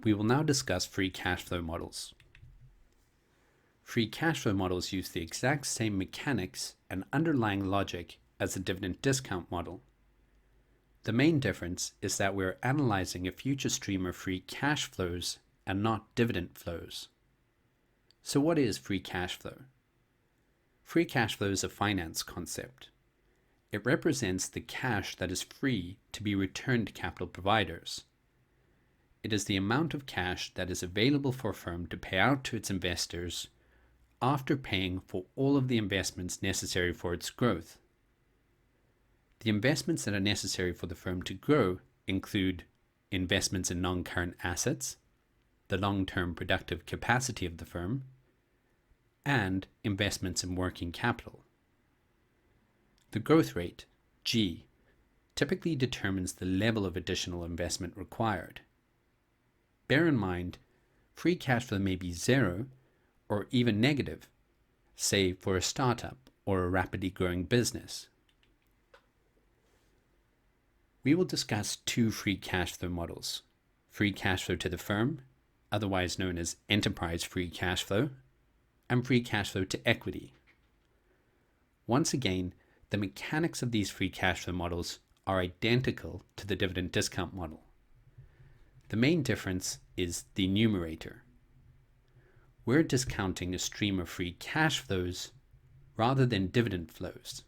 We will now discuss free cash flow models. Free cash flow models use the exact same mechanics and underlying logic as the dividend discount model. The main difference is that we're analyzing a future stream of free cash flows and not dividend flows. So what is free cash flow? Free cash flow is a finance concept. It represents the cash that is free to be returned to capital providers. It is the amount of cash that is available for a firm to pay out to its investors after paying for all of the investments necessary for its growth. The investments that are necessary for the firm to grow include investments in non-current assets, the long-term productive capacity of the firm, and investments in working capital. The growth rate, G, typically determines the level of additional investment required. Bear in mind, free cash flow may be zero or even negative, say for a startup or a rapidly growing business. We will discuss two free cash flow models: free cash flow to the firm, otherwise known as enterprise free cash flow, and free cash flow to equity. Once again, the mechanics of these free cash flow models are identical to the dividend discount model. The main difference is the numerator. We're discounting a stream of free cash flows rather than dividend flows,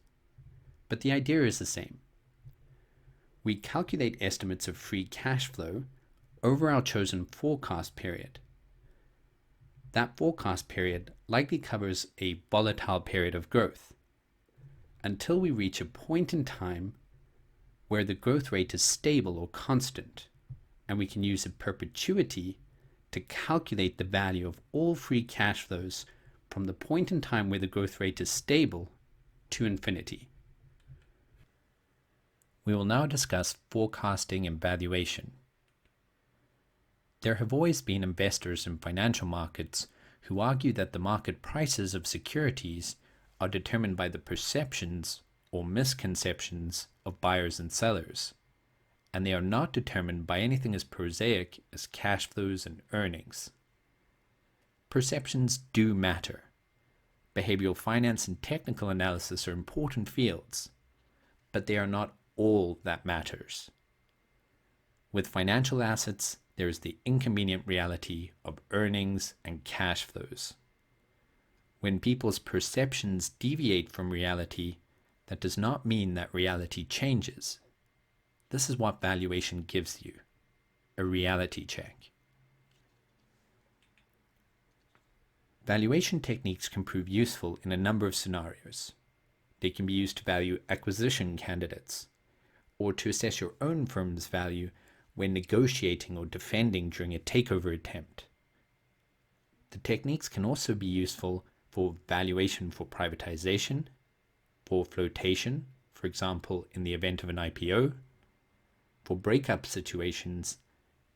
but the idea is the same. We calculate estimates of free cash flow over our chosen forecast period. That forecast period likely covers a volatile period of growth until we reach a point in time where the growth rate is stable or constant, and we can use a perpetuity to calculate the value of all free cash flows from the point in time where the growth rate is stable to infinity. We will now discuss forecasting and valuation. There have always been investors in financial markets who argue that the market prices of securities are determined by the perceptions or misconceptions of buyers and sellers, and they are not determined by anything as prosaic as cash flows and earnings. Perceptions do matter. Behavioral finance and technical analysis are important fields, but they are not all that matters. With financial assets, there is the inconvenient reality of earnings and cash flows. When people's perceptions deviate from reality, that does not mean that reality changes. This is what valuation gives you, a reality check. Valuation techniques can prove useful in a number of scenarios. They can be used to value acquisition candidates, or to assess your own firm's value when negotiating or defending during a takeover attempt. The techniques can also be useful for valuation for privatization, for flotation, for example in the event of an IPO, for breakup situations,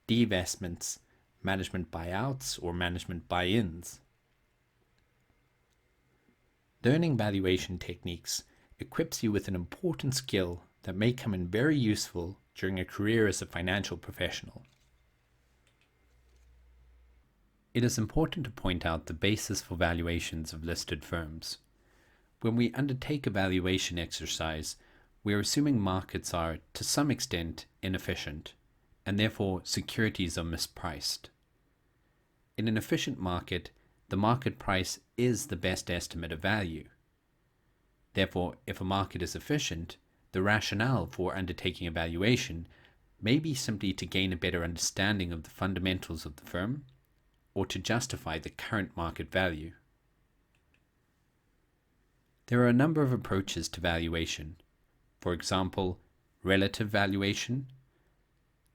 divestments, management buyouts, or management buy-ins. Learning valuation techniques equips you with an important skill that may come in very useful during a career as a financial professional. It is important to point out the basis for valuations of listed firms. When we undertake a valuation exercise, we are assuming markets are, to some extent, inefficient, and therefore securities are mispriced. In an efficient market, the market price is the best estimate of value. Therefore, if a market is efficient, the rationale for undertaking a valuation may be simply to gain a better understanding of the fundamentals of the firm, or to justify the current market value. There are a number of approaches to valuation. For example, relative valuation.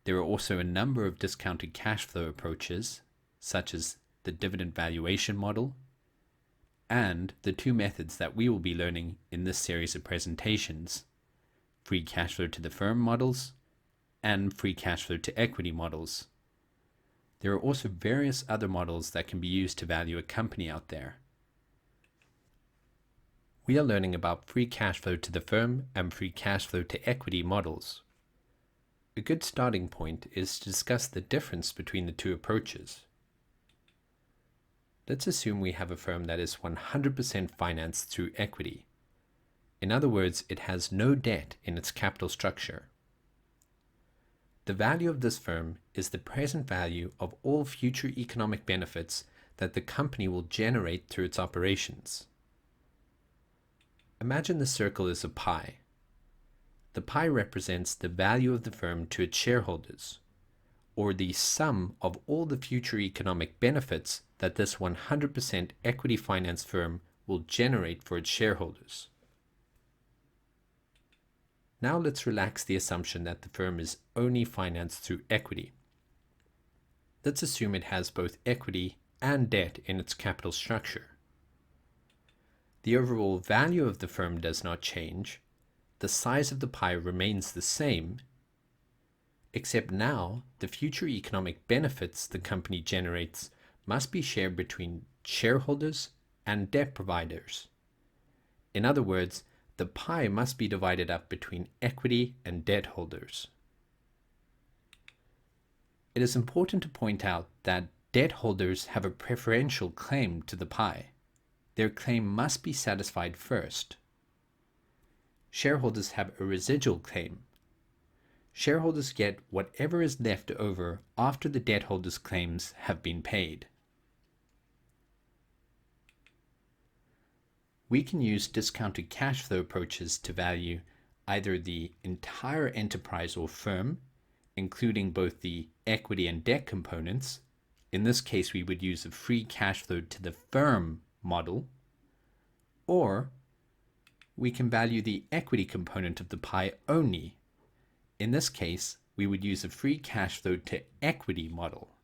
There are also a number of discounted cash flow approaches, such as the dividend valuation model, and the two methods that we will be learning in this series of presentations: free cash flow to the firm models and free cash flow to equity models. There are also various other models that can be used to value a company out there. We are learning about free cash flow to the firm and free cash flow to equity models. A good starting point is to discuss the difference between the two approaches. Let's assume we have a firm that is 100% financed through equity. In other words, it has no debt in its capital structure. The value of this firm is the present value of all future economic benefits that the company will generate through its operations. Imagine the circle is a pie. The pie represents the value of the firm to its shareholders, or the sum of all the future economic benefits that this 100% equity finance firm will generate for its shareholders. Now let's relax the assumption that the firm is only financed through equity. Let's assume it has both equity and debt in its capital structure. The overall value of the firm does not change. The size of the pie remains the same, except now the future economic benefits the company generates must be shared between shareholders and debt providers. In other words, the pie must be divided up between equity and debt holders. It is important to point out that debt holders have a preferential claim to the pie. Their claim must be satisfied first. Shareholders have a residual claim. Shareholders get whatever is left over after the debt holders' claims have been paid. We can use discounted cash flow approaches to value either the entire enterprise or firm, including both the equity and debt components. In this case, we would use a free cash flow to the firm model, or we can value the equity component of the pie only. In this case, we would use a free cash flow to equity model.